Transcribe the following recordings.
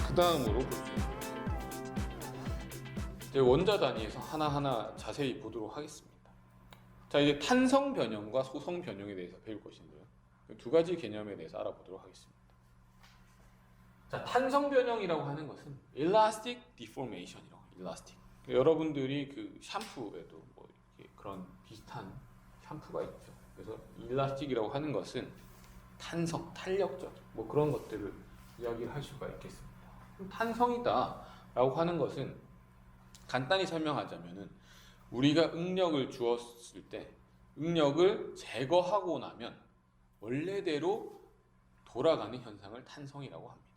그 다음으로 볼 수 있습니다. 이제 원자 단위에서 하나하나 자세히 보도록 하겠습니다. 자, 이제 탄성 변형과 소성 변형에 대해서 배울 것인데요. 두 가지 개념에 대해서 알아보도록 하겠습니다. 자, 탄성 변형이라고 하는 것은 elastic deformation이라고 해요. elastic. 여러분들이 그 샴푸에도 뭐 이렇게 그런 비슷한 샴푸가 있죠. 그래서 elastic이라고 하는 것은 탄성, 탄력적 뭐 그런 것들을 이야기를 할 수가 있겠습니다. 탄성이다라고 하는 것은 간단히 설명하자면은 우리가 응력을 주었을 때 응력을 제거하고 나면 원래대로 돌아가는 현상을 탄성이라고 합니다.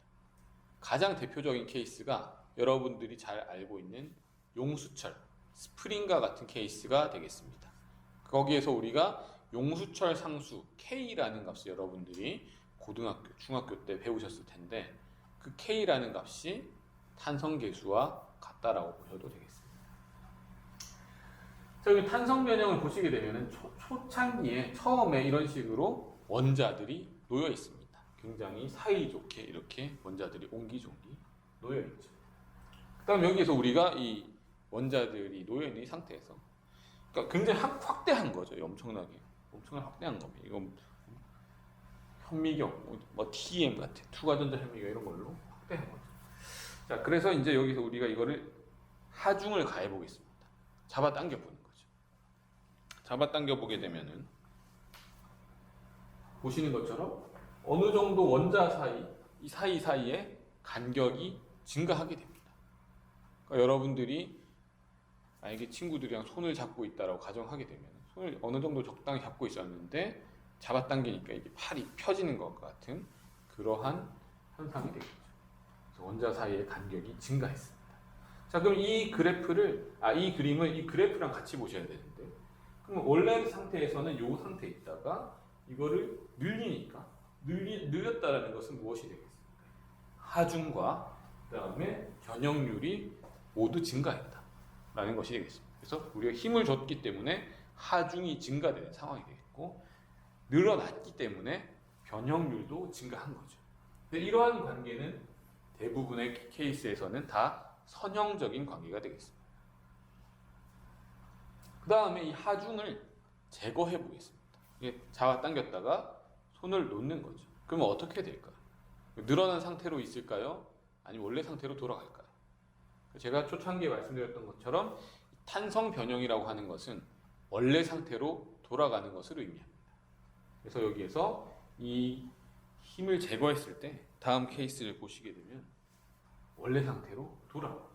가장 대표적인 케이스가 여러분들이 잘 알고 있는 용수철, 스프링과 같은 케이스가 되겠습니다. 거기에서 우리가 용수철 상수 K라는 값을 여러분들이 고등학교, 중학교 때 배우셨을 텐데 그 K라는 값이 탄성계수와 같다라고 보셔도 되겠습니다. 자, 여기 탄성 변형을 보시게 되면 초창기에 처음에 이런 식으로 원자들이 놓여 있습니다. 굉장히 사이좋게 이렇게 원자들이 옹기종기 놓여 있죠. 그 다음 여기에서 우리가 이 원자들이 놓여 있는 이 상태에서 그러니까 굉장히 확대한 거죠. 엄청나게 확대한 겁니다. 이건 현미경, 뭐 TM 같은 투과전자 현미경 이런 걸로 확대한 거죠. 자, 그래서 이제 여기서 우리가 이거를 하중을 가해 보겠습니다. 잡아당겨 보는 거죠. 잡아당겨 보게 되면은 보시는 것처럼 어느 정도 원자 사이, 이 사이사이에 간격이 증가하게 됩니다. 그러니까 여러분들이 만약에 친구들이랑 손을 잡고 있다라고 가정하게 되면 손을 어느 정도 적당히 잡고 있었는데 잡아당기니까 이게 팔이 펴지는 것 같은 그러한 현상이 되겠죠. 그래서 원자 사이의 간격이 증가했습니다. 자, 그럼 이 그래프를, 이 그림을 이 그래프랑 같이 보셔야 되는데, 그럼 원래 상태에서는 이 상태에 있다가 이거를 늘렸다라는 것은 무엇이 되겠습니까? 하중과 그 다음에 변형률이 모두 증가했다라는 것이 되겠습니다. 그래서 우리가 힘을 줬기 때문에 하중이 증가되는 상황이 되겠고, 늘어났기 때문에 변형률도 증가한 거죠. 근데 이러한 관계는 대부분의 케이스에서는 다 선형적인 관계가 되겠습니다. 그 다음에 이 하중을 제거해 보겠습니다. 이게 잡아당겼다가 손을 놓는 거죠. 그러면 어떻게 될까요? 늘어난 상태로 있을까요? 아니면 원래 상태로 돌아갈까요? 제가 초창기에 말씀드렸던 것처럼 탄성 변형이라고 하는 것은 원래 상태로 돌아가는 것을 의미합니다. 그래서 여기에서 이 힘을 제거했을 때 다음 케이스를 보시게 되면 원래 상태로 돌아옵니다.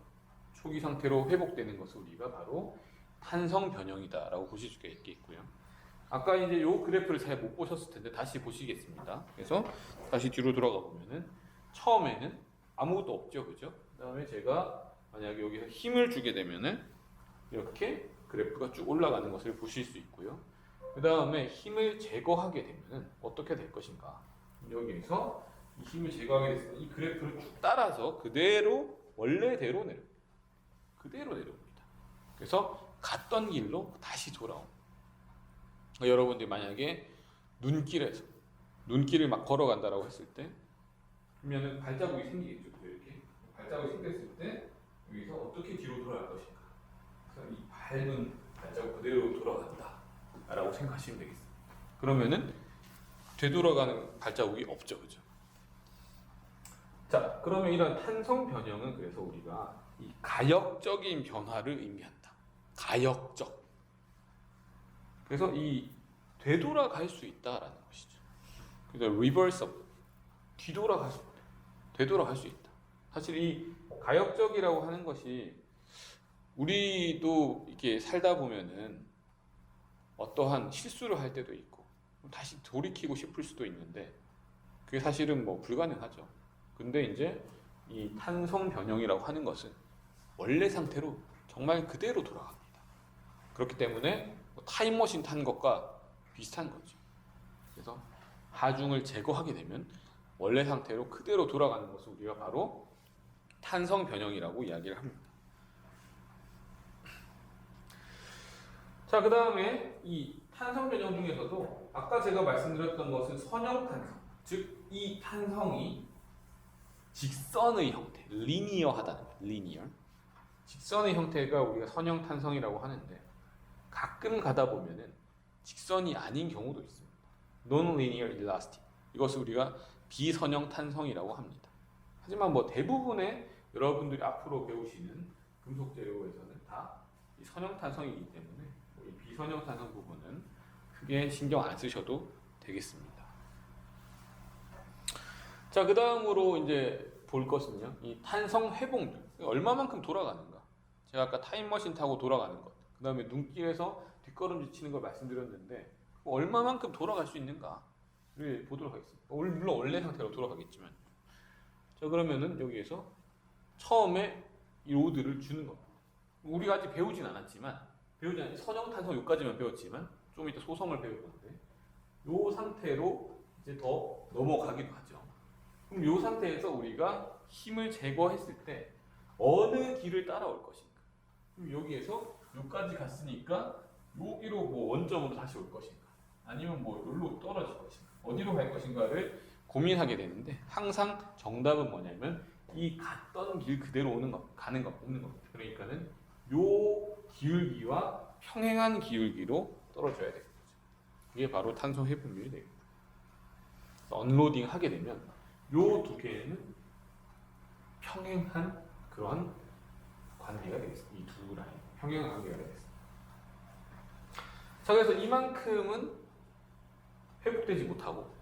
초기 상태로 회복되는 것을 우리가 바로 탄성 변형이다라고 보실 수가 있겠고요. 아까 이제 요 그래프를 잘 못 보셨을 텐데 다시 보시겠습니다. 그래서 다시 뒤로 돌아가 보면은 처음에는 아무것도 없죠, 그죠? 그다음에 제가 만약에 여기서 힘을 주게 되면은 이렇게 그래프가 쭉 올라가는 것을 보실 수 있고요. 그 다음에 힘을 제거하게 되면은 어떻게 될 것인가? 여기에서 이 힘을 제거하게 됐을 때 이 그래프를 쭉 따라서 그대로 원래대로 내려옵니다. 그대로 내려옵니다. 그래서 갔던 길로 다시 돌아옵니다. 여러분들이 만약에 눈길을 막 걸어간다라고 했을 때 그러면은 발자국이 생기겠죠. 이렇게 발자국이 생겼을 때 여기서 어떻게 뒤로 돌아갈 것인가? 그래서 이 밟은 발자국 그대로 돌아간다라고 생각하시면 되겠습니다. 그러면은 되돌아가는 발자국이 없죠, 그죠? 자, 그러면 이런 탄성 변형은 그래서 우리가 이 가역적인 변화를 의미한다. 가역적. 그래서 이 되돌아갈 수 있다라는 것이죠. 그래서 reverse, 되돌아갈 수 있다. 사실 이 가역적이라고 하는 것이 우리도 이렇게 살다 보면은 어떠한 실수를 할 때도 있고 다시 돌이키고 싶을 수도 있는데 그게 사실은 뭐 불가능하죠. 근데 이제 이 탄성 변형이라고 하는 것은 원래 상태로 정말 그대로 돌아갑니다. 그렇기 때문에 타임머신 탄 것과 비슷한 거죠. 그래서 하중을 제거하게 되면 원래 상태로 그대로 돌아가는 것을 우리가 바로 탄성 변형이라고 이야기를 합니다. 자, 그 다음에 이 탄성 변형 중에서도 아까 제가 말씀드렸던 것은 선형 탄성, 즉 이 탄성이 직선의 형태, 리니어하다는 거예요. 리니어. 직선의 형태가 우리가 선형탄성이라고 하는데 가끔 가다 보면은 직선이 아닌 경우도 있습니다. Non-linear elastic. 이것을 우리가 비선형탄성이라고 합니다. 하지만 뭐 대부분의 여러분들이 앞으로 배우시는 금속 재료에서는 다 이 선형탄성이기 때문에 이 비선형탄성 부분은 크게 신경 안 쓰셔도 되겠습니다. 자, 그 다음으로 이제 볼 것은요, 이 탄성 회복률. 얼마만큼 돌아가는가. 제가 아까 타임머신 타고 돌아가는 것, 그 다음에 눈길에서 뒷걸음질 치는 걸 말씀드렸는데 얼마만큼 돌아갈 수 있는가를 보도록 하겠습니다. 물론 원래 상태로 돌아가겠지만. 자, 그러면은 여기에서 처음에 이 로드를 주는 겁니다. 우리가 아직 배우진 않았지만, 선형탄성 여기까지만 배웠지만 좀 이따 소성을 배울 건데 이 상태로 이제 더 넘어가기도 하죠. 그럼 이 상태에서 우리가 힘을 제거했을 때 어느 길을 따라올 것인가? 그럼 여기에서 여기까지 갔으니까 여기로 뭐 원점으로 다시 올 것인가? 아니면 뭐 여기로 떨어질 것인가? 어디로 갈 것인가를 고민하게 되는데 항상 정답은 뭐냐면 이 갔던 길 그대로 오는 것, 가는 것, 오는 겁니다. 그러니까는 요 기울기와 평행한 기울기로 떨어져야 되는 거죠. 이게 바로 탄성 회복률이 됩니다. 언로딩 하게 되면 요 두 개는 평행한 그런 관계가 되겠습니다. 이 두 라인 평행한 관계가 되겠습니다. 자, 그래서 이만큼은 회복되지 못하고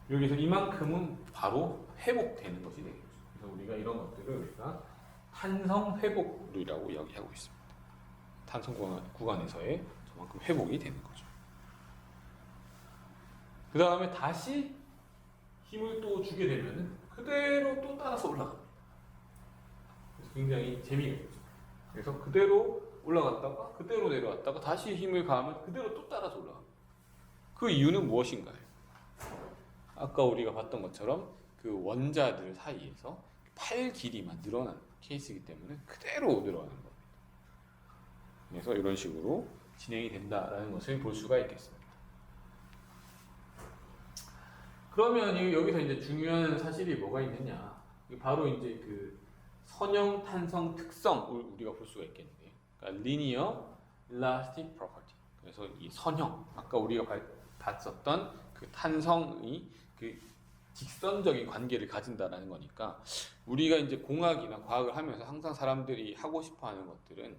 여기서 이만큼은 바로 회복되는 것이 되겠죠. 그래서 우리가 이런 것들을 우리가 탄성 회복률이라고 이야기하고 있습니다. 탄성 구간에서의 저만큼 회복이 되는 거죠. 그 다음에 다시 힘을 또 주게 되면 그대로 또 따라서 올라갑니다. 그래서 굉장히 재미가 있죠. 그래서 그대로 올라갔다가 그대로 내려왔다가 다시 힘을 가하면 그대로 또 따라서 올라갑니다. 그 이유는 무엇인가요? 아까 우리가 봤던 것처럼 그 원자들 사이에서 팔 길이만 늘어나는 케이스이기 때문에 그대로 내려가는 겁니다. 그래서 이런 식으로 진행이 된다라는 것을 볼 수가 있겠습니다. 그러면 여기서 이제 중요한 사실이 뭐가 있느냐? 바로 이제 그 선형 탄성 특성을 우리가 볼 수가 있겠는데요. 그러니까 linear elastic property. 그래서 이 선형, 아까 우리가 봤었던 그 탄성이 그 직선적인 관계를 가진다라는 거니까 우리가 이제 공학이나 과학을 하면서 항상 사람들이 하고 싶어하는 것들은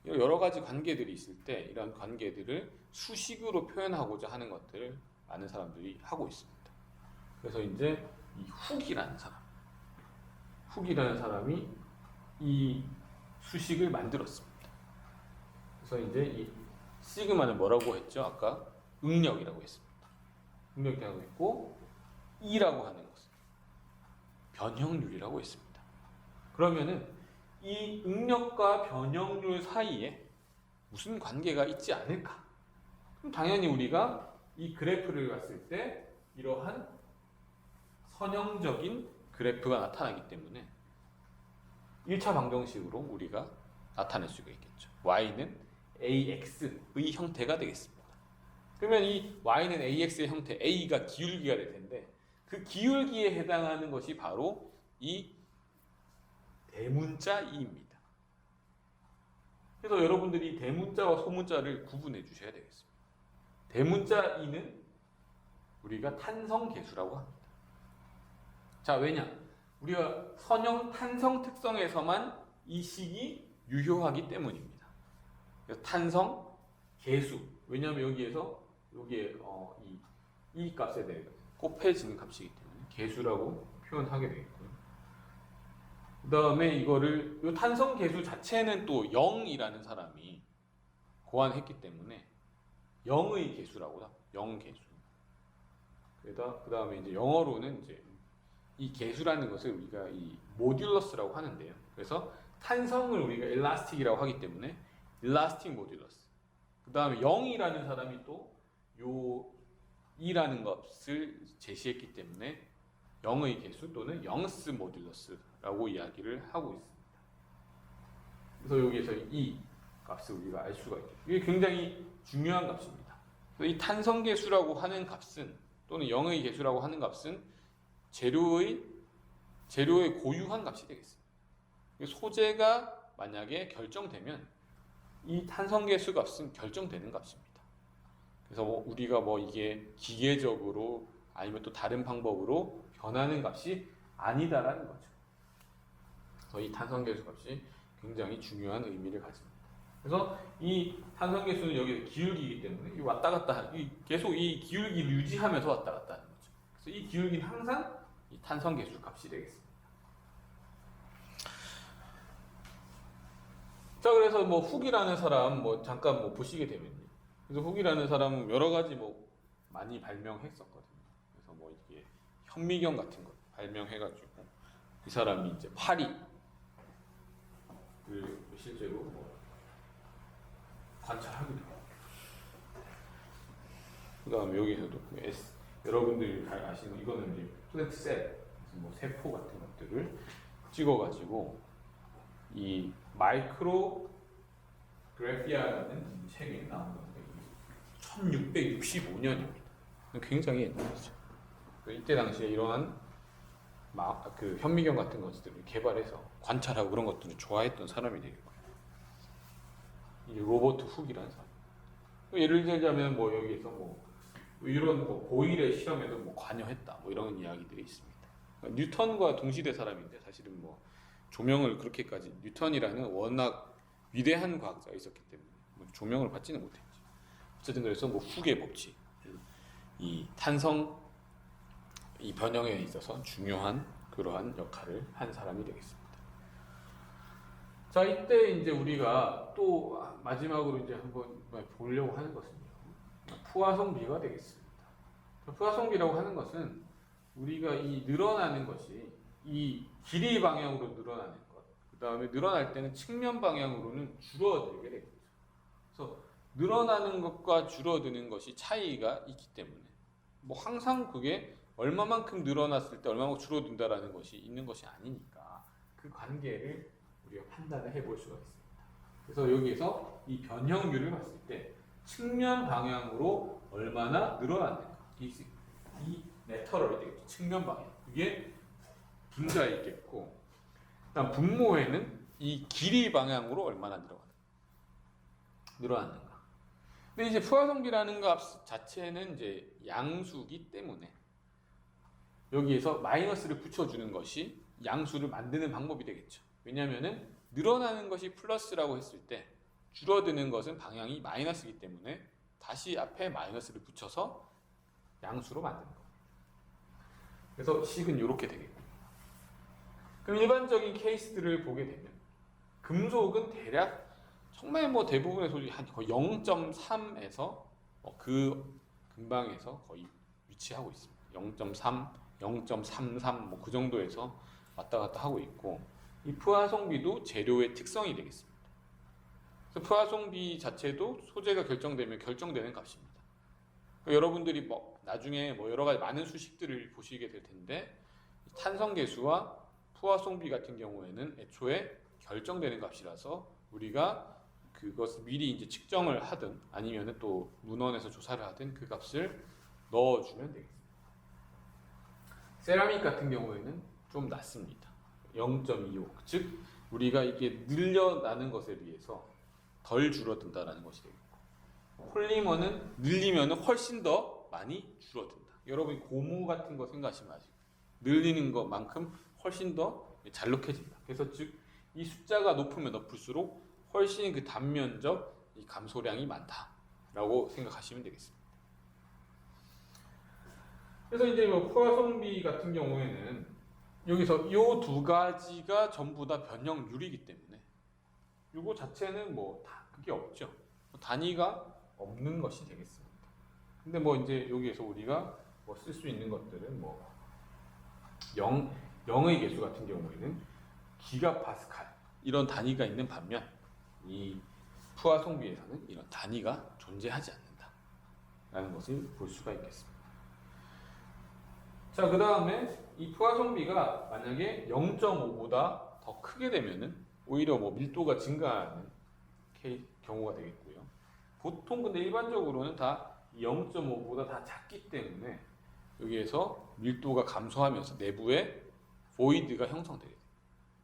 여러 가지 관계들이 있을 때 이런 관계들을 수식으로 표현하고자 하는 것들을 많은 사람들이 하고 있습니다. 그래서 이제 이 훅이라는 사람이 이 수식을 만들었습니다. 그래서 이제 이 시그마는 뭐라고 했죠? 아까 응력이라고 했습니다. 응력이라고 했고 E라고 하는 것은 변형률이라고 했습니다. 그러면은 이 응력과 변형률 사이에 무슨 관계가 있지 않을까? 그럼 당연히 우리가 이 그래프를 봤을 때 이러한 선형적인 그래프가 나타나기 때문에 1차 방정식으로 우리가 나타낼 수가 있겠죠. y는 ax의 형태가 되겠습니다. 그러면 이 y는 ax의 형태, a가 기울기가 될 텐데 그 기울기에 해당하는 것이 바로 이 대문자 e입니다. 그래서 여러분들이 대문자와 소문자를 구분해 주셔야 되겠습니다. 대문자 e는 우리가 탄성계수라고 합니다. 자, 왜냐? 우리가 선형 탄성 특성에서만 이 식이 유효하기 때문입니다. 그래서 탄성 계수. 왜냐하면 여기에 이 값에 대해 곱해지는 값이기 때문에 계수라고 표현하게 되겠고요. 그 다음에 이 탄성 계수 자체는 또 0이라는 사람이 고안했기 때문에 0의 계수라고 합니다. 0 계수. 그 다음에 이제 영어로는 이제 이 계수라는 것을 우리가 이 모듈러스라고 하는데요. 그래서 탄성을 우리가 엘라스틱이라고 하기 때문에 엘라스틱 모듈러스. 그 다음에 0이라는 사람이 또 요 2라는 값을 제시했기 때문에 0의 계수 또는 영스 모듈러스라고 이야기를 하고 있습니다. 그래서 여기에서 이 값을 우리가 알 수가 있죠. 이게 굉장히 중요한 값입니다. 그래서 이 탄성 계수라고 하는 값은 또는 0의 계수라고 하는 값은 재료의 재료의 고유한 값이 되겠습니다. 소재가 만약에 결정되면 이 탄성계수 값은 결정되는 값입니다. 그래서 우리가 이게 기계적으로 아니면 또 다른 방법으로 변하는 값이 아니다라는 거죠. 그래서 이 탄성계수 값이 굉장히 중요한 의미를 가집니다. 그래서 이 탄성계수는 여기 기울기이기 때문에 왔다 갔다 계속 이 기울기를 유지하면서 왔다 갔다 하는 거죠. 그래서 이 기울기는 항상 이 탄성계수 값이 되겠습니다. 자, 그래서 훅이라는 사람 잠깐 보시게 되면요. 그래서 훅이라는 사람은 여러 가지 많이 발명했었거든요. 그래서 이게 현미경 같은 거 발명해가지고 이 사람이 이제 파리 실제로 관찰하기도 하고, 그다음에 여기서도 여러분들이 잘 아시는 이거는 이제 플랜트 셀, 세포 같은 것들을 찍어가지고 이 마이크로그래피아라는 책이 나온 건데 1665년입니다. 굉장히 옛날이죠. 이때 당시에 이러한 현미경 같은 것들을 개발해서 관찰하고 그런 것들을 좋아했던 사람이 되겠고요. 이 로버트 훅이라는 사람. 예를 들자면 여기에서 이런 보일의 실험에도 관여했다 이런 이야기들이 있습니다. 뉴턴과 동시대 사람인데 사실은 조명을 그렇게까지, 뉴턴이라는 워낙 위대한 과학자가 있었기 때문에 조명을 받지는 못했죠. 어쨌든 그래서 훅의 법칙, 이 탄성 이 변형에 있어서 중요한 그러한 역할을 한 사람이 되겠습니다. 자, 이때 이제 우리가 또 마지막으로 이제 한번 보려고 하는 것은요, 푸아송비가 되겠습니다. 푸아송비라고 하는 것은 우리가 이 늘어나는 것이 이 길이 방향으로 늘어나는 것, 그 다음에 늘어날 때는 측면 방향으로는 줄어들게 되겠죠. 그래서 늘어나는 것과 줄어드는 것이 차이가 있기 때문에 항상 그게 얼마만큼 늘어났을 때 얼마만큼 줄어든다라는 것이 있는 것이 아니니까 그 관계를 우리가 판단을 해볼 수가 있습니다. 그래서 여기에서 이 변형률을 봤을 때 측면 방향으로 얼마나 늘어났는가, 이 레터럴이 되겠죠. 측면 방향, 이게 분자에 있겠고, 그다음 분모에는 이 길이 방향으로 얼마나 늘어났는가. 근데 이제 푸아송비라는 값 자체는 이제 양수기 때문에 여기에서 마이너스를 붙여주는 것이 양수를 만드는 방법이 되겠죠. 왜냐하면은 늘어나는 것이 플러스라고 했을 때 줄어드는 것은 방향이 마이너스이기 때문에 다시 앞에 마이너스를 붙여서 양수로 만드는 겁니다. 그래서 식은 이렇게 되겠고, 그럼 일반적인 케이스들을 보게 되면 금속은 대략 정말 대부분의 소리 한 거의 0.3에서 그 근방에서 거의 위치하고 있습니다. 0.3, 0.33 그 정도에서 왔다 갔다 하고 있고, 이 푸아송비도 재료의 특성이 되겠습니다. 그래서 푸아송비 자체도 소재가 결정되면 결정되는 값입니다. 그러니까 여러분들이 나중에 여러 가지 많은 수식들을 보시게 될 텐데, 탄성계수와 푸아송비 같은 경우에는 애초에 결정되는 값이라서 우리가 그것을 미리 이제 측정을 하든 아니면 또 문헌에서 조사를 하든 그 값을 넣어주면 되겠습니다. 세라믹 같은 경우에는 좀 낮습니다. 0.25, 즉 우리가 이게 늘려나는 것에 비해서 덜 줄어든다라는 것이 되겠고, 폴리머는 늘리면 훨씬 더 많이 줄어든다. 여러분이 고무 같은 거 생각하시면 아시고 늘리는 것만큼 훨씬 더 잘록해진다. 그래서 즉 이 숫자가 높으면 높을수록 훨씬 그 단면적 이 감소량이 많다라고 생각하시면 되겠습니다. 그래서 이제 푸아송비 같은 경우에는 여기서 이 두 가지가 전부 다 변형률이기 때문에 이거 자체는 다 그게 없죠. 단위가 없는 것이 되겠습니다. 근데 이제 여기에서 우리가 쓸 수 있는 것들은 0의 개수 같은 경우에는 기가파스칼 이런 단위가 있는 반면 이 푸아송비에서는 이런 단위가 존재하지 않는다라는 것을 볼 수가 있겠습니다. 자, 그 다음에 이 푸아송비가 만약에 0.5보다 더 크게 되면은 오히려 밀도가 증가하는 경우가 되겠고요. 보통 근데 일반적으로는 다 0.5보다 다 작기 때문에 여기에서 밀도가 감소하면서 내부에 void가 형성되게 돼요.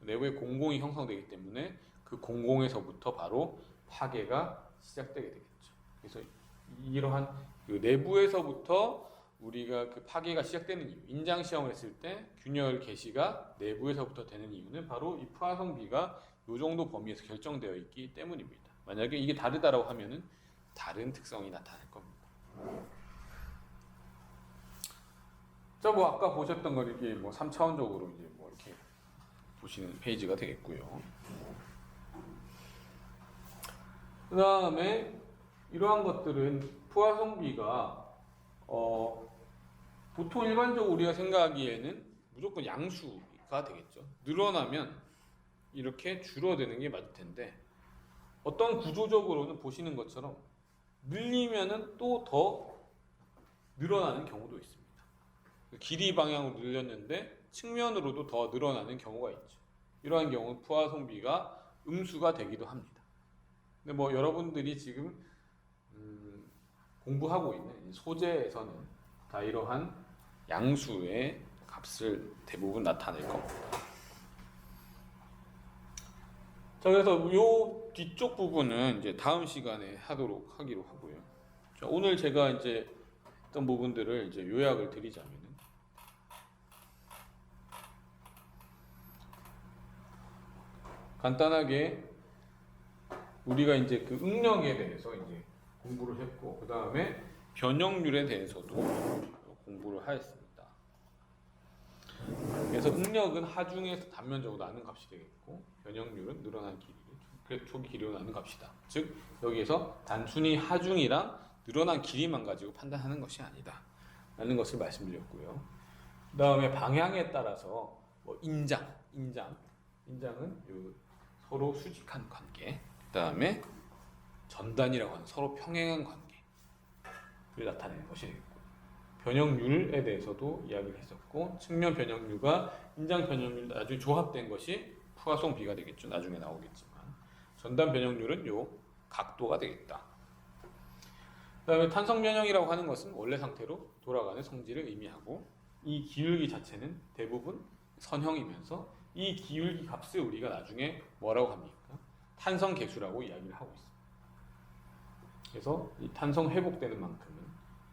내부에 공공이 형성되기 때문에 그 공공에서부터 바로 파괴가 시작되게 되겠죠. 그래서 이러한 그 내부에서부터 우리가 그 파괴가 시작되는 이유, 인장 시험을 했을 때 균열 개시가 내부에서부터 되는 이유는 바로 이 포화성비가 이 정도 범위에서 결정되어 있기 때문입니다. 만약에 이게 다르다라고 하면은 다른 특성이 나타날 겁니다. 자, 뭐 아까 보셨던 거 이렇게 뭐 3차원적으로 이제 뭐 이렇게 보시는 페이지가 되겠고요. 그 다음에 이러한 것들은 포화성비가 보통 일반적으로 우리가 생각하기에는 무조건 양수가 되겠죠. 늘어나면 이렇게 줄어드는 게 맞을 텐데 어떤 구조적으로는 보시는 것처럼 늘리면은 또 더 늘어나는 경우도 있습니다. 길이 방향으로 늘렸는데 측면으로도 더 늘어나는 경우가 있죠. 이러한 경우는 포화성비가 음수가 되기도 합니다. 근데 뭐 여러분들이 지금 공부하고 있는 소재에서는 다 이러한 양수의 값을 대부분 나타낼 겁니다. 자, 그래서 요 뒤쪽 부분은 이제 다음 시간에 하도록 하기로 하고요. 자, 오늘 제가 이제 했던 부분들을 이제 요약을 드리자면은 간단하게 우리가 이제 그 응력에 대해서 이제 공부를 했고, 그 다음에 변형률에 대해서도 공부를 하였습니다. 그래서 응력은 하중에서 단면적으로 나는 값이 되겠고, 변형률은 늘어난 길이, 초기 길이로 나는 값이다. 즉 여기에서 단순히 하중이랑 늘어난 길이만 가지고 판단하는 것이 아니다 라는 것을 말씀드렸고요. 그 다음에 방향에 따라서 뭐 인장은 요 서로 수직한 관계, 그 다음에 전단이라고 하는 서로 평행한 관계를 나타내는 것이 되겠고, 변형률에 대해서도 이야기를 했었고, 측면 변형률과 인장 변형률 나중에 조합된 것이 포화성비가 되겠죠. 나중에 나오겠지만 전단 변형률은 요 각도가 되겠다. 그 다음에 탄성 변형이라고 하는 것은 원래 상태로 돌아가는 성질을 의미하고, 이 기울기 자체는 대부분 선형이면서 이 기울기 값을 우리가 나중에 뭐라고 합니까? 탄성 계수라고 이야기를 하고 있습니다. 그래서 이 탄성 회복되는 만큼은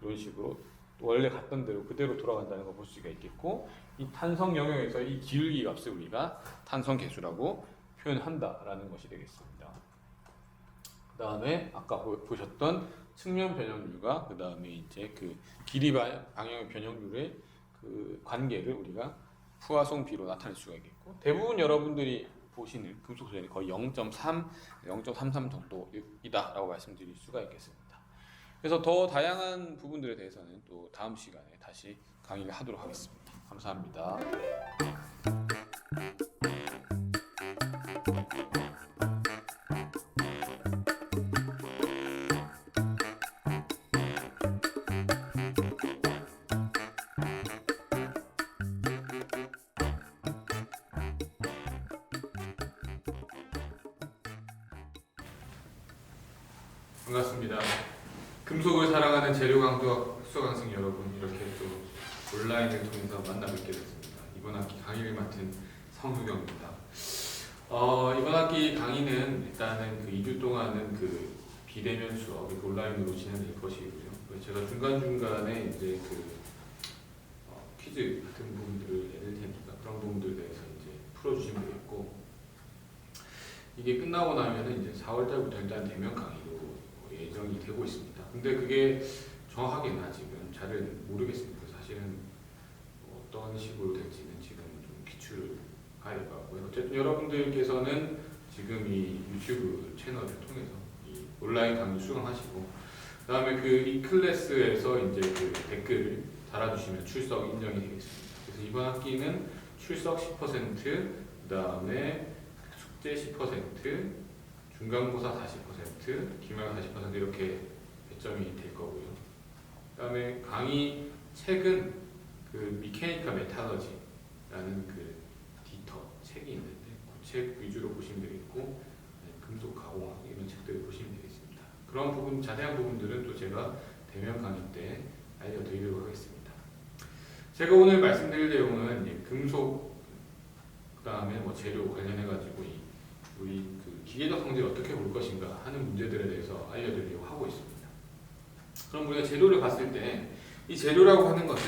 이런 식으로 원래 갔던 대로 그대로 돌아간다는 걸 볼 수가 있겠고, 이 탄성 영역에서 이 기울기 값을 우리가 탄성 계수라고 표현한다라는 것이 되겠습니다. 그 다음에 아까 보셨던 측면 변형률과 그 다음에 이제 그 길이 방향의 변형률의 그 관계를 우리가 포화성비로 나타낼 수가 있겠고, 대부분 여러분들이 보시는 금속 소재는 거의 0.3, 0.33 정도이다라고 말씀드릴 수가 있겠습니다. 그래서 더 다양한 부분들에 대해서는 또 다음 시간에 다시 강의를 하도록 하겠습니다. 감사합니다. 반갑습니다. 금속을 사랑하는 재료강도학 수강생 여러분, 이렇게 또 온라인을 통해서 만나 뵙게 됐습니다. 이번 학기 강의를 맡은 성수경입니다. 이번 학기 강의는 일단은 그 2주 동안은 그 비대면 수업, 온라인으로 진행될 것이고요. 제가 중간중간에 이제 그 퀴즈 같은 부분들을 내릴 테니까 그런 부분들에 대해서 이제 풀어주시면 되겠고, 이게 끝나고 나면은 이제 4월달부터 일단 대면 강의로 예정이 되고 있습니다. 근데 그게 정확하게는 아직은 잘은 모르겠습니다. 사실은 어떤 식으로 될지는 지금 좀 기출을 가야 될 것 같고요. 어쨌든 여러분들께서는 지금 이 유튜브 채널을 통해서 이 온라인 강의 수강하시고, 그 다음에 그 이 클래스에서 이제 그 댓글을 달아주시면 출석 인정이 되겠습니다. 그래서 이번 학기는 출석 10%, 그 다음에 숙제 10%, 중간고사 40%, 기말 40% 이렇게 배점이 될 거고요. 그 다음에 강의 책은 그 미케니카 메탈러지라는 그 디터 책이 있는데 그 책 위주로 보시면 되겠고, 금속 가공학 이런 책들을 보시면 되겠습니다. 그런 부분, 자세한 부분들은 또 제가 대면 강의 때 알려드리도록 하겠습니다. 제가 오늘 말씀드릴 내용은 금속 그다음에 뭐 재료 관련해 가지고 우리 그 기계적 성질을 어떻게 볼 것인가 하는 문제들에 대해서 알려드리려고 하고 있습니다. 그럼 우리가 재료를 봤을 때 이 재료라고 하는 것은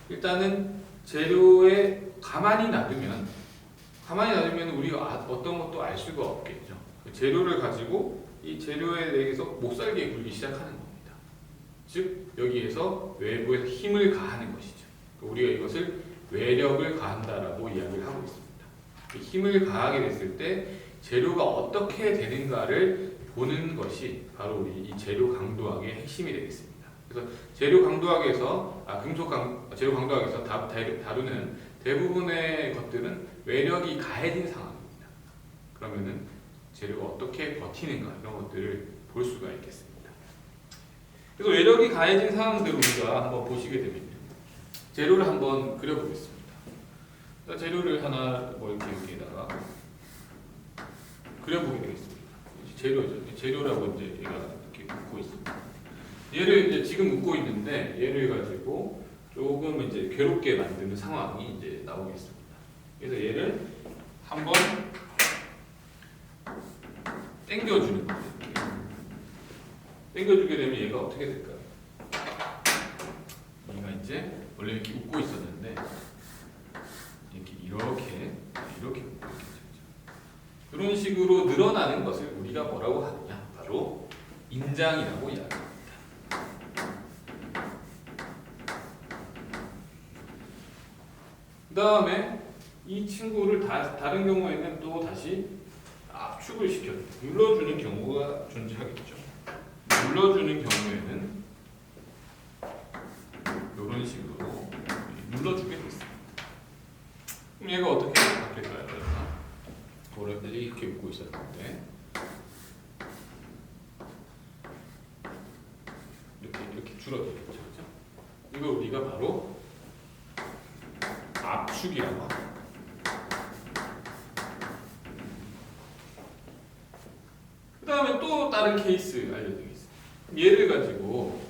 일단은 재료에 가만히 놔두면 우리가 어떤 것도 알 수가 없겠죠. 재료를 가지고 이 재료에 대해서 못살게 굴기 시작하는 겁니다. 즉 여기에서 외부에서 힘을 가하는 것이죠. 우리가 이것을 외력을 가한다라고 이야기를 하고 있습니다. 힘을 가하게 됐을 때 재료가 어떻게 되는가를 보는 것이 바로 우리 이 재료 강도학의 핵심이 되겠습니다. 그래서 재료 강도학에서 재료 강도학에서 다루는 대부분의 것들은 외력이 가해진 상황입니다. 그러면은 재료가 어떻게 버티는가 이런 것들을 볼 수가 있겠습니다. 그래서 외력이 가해진 상황들을 우리가 한번 보시게 되면요. 재료를 한번 그려보겠습니다. 재료를 하나 이렇게 여기에다가 그려보게 되겠습니다. 재료죠. 재료라고 이제 얘가 이렇게 웃고 있습니다. 얘를 이제 지금 웃고 있는데 얘를 가지고 조금 이제 괴롭게 만드는 상황이 이제 나오겠습니다. 그래서 얘를 한번 당겨주는 거예요. 당겨주게 되면 얘가 어떻게 될까요? 얘가 이제 원래 이렇게 웃고 있었는데 이렇게 웃고 있겠죠. 이런 식으로 늘어나는 것을 우리가 뭐라고 하느냐? 바로 인장이라고 이야기합니다. 그 다음에 이 친구를 다른 경우에는 또 다시 압축을 시켜 눌러주는 경우가 존재하겠죠. 눌러주는 경우에는 이런 식으로 눌러주게 됐습니다. 그럼 얘가 어떻게 바뀔까요? 원래 이렇게 웃고 있었는데 이렇게 줄어들겠죠. 그렇죠? 이거 우리가 바로 압축이라고 합니다. 그 다음에 또 다른 케이스 알려드리겠습니다. 얘를 가지고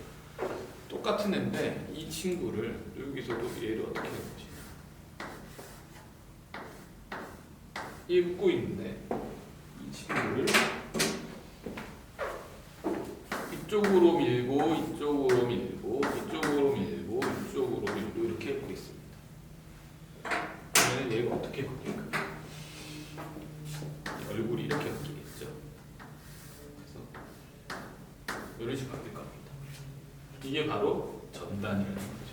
똑같은 애인데 이 친구를 여기서도 얘를 어떻게 하는 것이냐. 얘 웃고 있는데 이 친구를 이쪽으로 밀고 이쪽으로 밀고 이쪽으로 밀고 이쪽으로 밀고 이렇게 해보겠습니다. 그러면 얘가 어떻게 바뀔까요? 얼굴이 이렇게 바뀌겠죠. 그래서 이런 식으로 바뀔 겁니다. 이게 바로 전단이라는 거죠.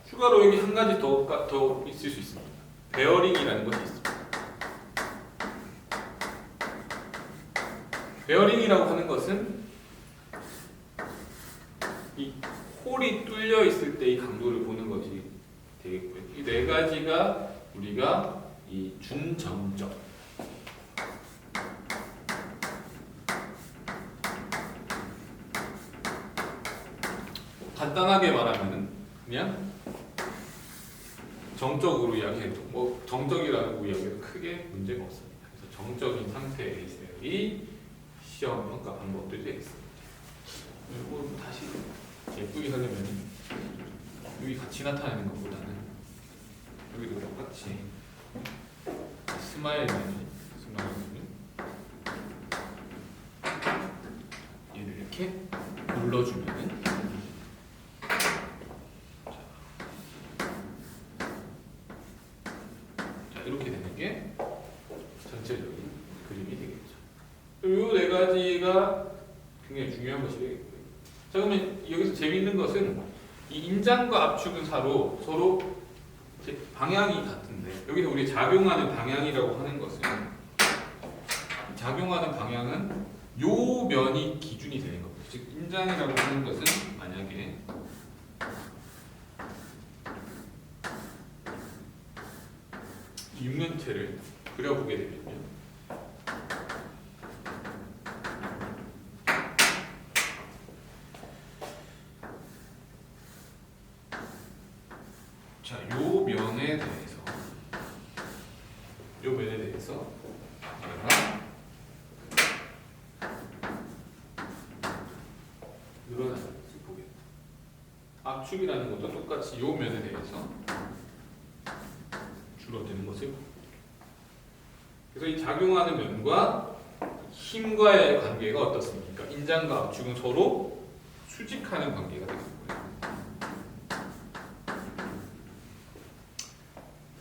추가로 여기 한 가지 더 있을 수 있습니다. 베어링이라는 것이 있습니다. 베어링이라고 하는 것은 이 홀이 뚫려 있을 때 이 강도를 보는 것이 되겠고요. 이 네 가지가 우리가 이 중점적 간단하게 말하면은 그냥 정적으로 이야기해도 정적이라는 이야기도 크게 문제가 없습니다. 그래서 정적인 상태의 셀이 시험 평가 방법들이 되겠습니다. 이거 다시 예쁘게 하려면 여기 같이 나타내는 것보다는 여기도 똑같이 스마일을 얘를 이렇게 눌러주면은 이렇게 되는 게 전체적인 그림이 되겠죠. 이 네 가지가 굉장히 중요한 것이 되겠고요. 자, 그러면 여기서 재미있는 것은 이 인장과 압축은 서로 방향이 같은데 여기서 우리 작용하는 방향이라고 하는 것은 작용하는 방향은 요 면이 기준이 되는 겁니다. 즉 인장이라고 하는 것은 만약에 육면체를 그려보게 되면요. 자, 요 면에 대해서 내가 늘어나는지 보겠다. 압축이라는 것도 똑같이 요 면에 대해서 줄어드는 것을. 그래서 이 작용하는 면과 힘과의 관계가 어떻습니까? 인장과 압축은 서로 수직하는 관계가 되는 거예요.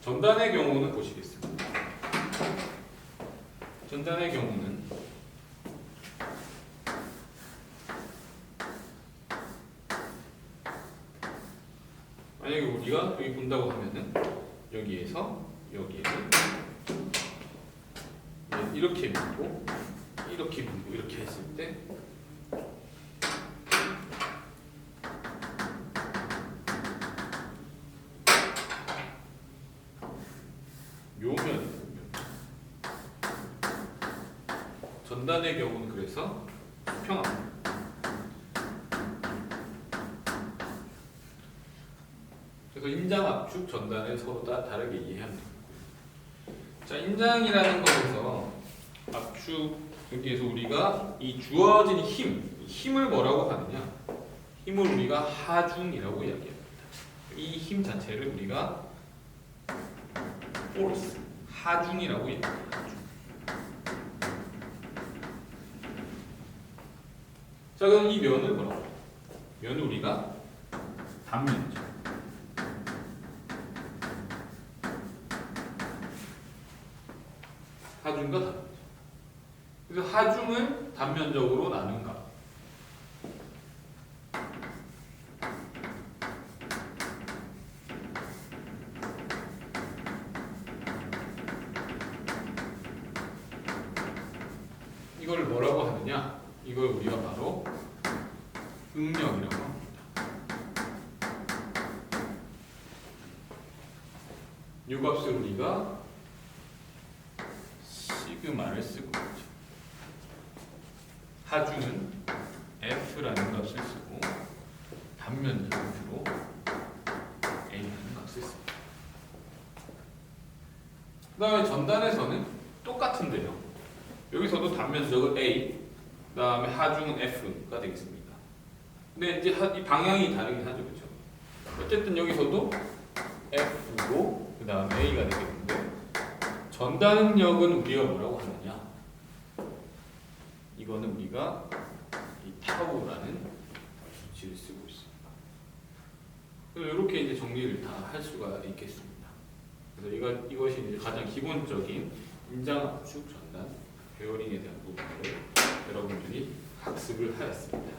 전단의 경우는 보시겠습니다. 전단의 경우는 만약에 우리가 여기 본다고 하면은 여기에서 여기에는 이렇게 밀고 이렇게 밀고 이렇게 했을 때 요면 전단의 경우는 그래서 수평합니다. 그래서 인장, 압축, 전단을 서로 다 다르게 이해하면 되고요. 자, 인장이라는 것에서 압축 여기에서 우리가 이 주어진 힘을 뭐라고 하느냐? 힘을 우리가 하중이라고 이야기합니다. 이 힘 자체를 우리가 포르스, 하중이라고 얘기합니다. 자, 그럼 이 면을 뭐라고 해요? 면을 우리가 단면이죠. 하중과 단면이죠. 그래서 하중을 단면적으로 나눈가? 이걸 뭐라고 하느냐? 이걸 우리가 바로 응력이라고 합니다. 이 값을 우리가 시그마를 쓰고 있죠. 하중은 F라는 값을 쓰고 단면적은 주로 A라는 값을 씁니다. 그 다음에 전단에서는 똑같은데요. 여기서도 단면적은 A, 그 다음에 하중은 F가 되겠습니다. 근데 이제 이 방향이 다르긴 하죠, 그렇죠? 어쨌든 여기서도 F고 그 다음 A가 되겠는데 전단력은 우리가 뭐라고 하느냐? 이거는 우리가 이 타우라는 수치를 쓰고 있습니다. 그래서 이렇게 이제 정리를 다 할 수가 있겠습니다. 그래서 이것이 이제 가장 기본적인 인장, 압축, 전단 베어링에 대한 부분을 여러분들이 학습을 하였습니다.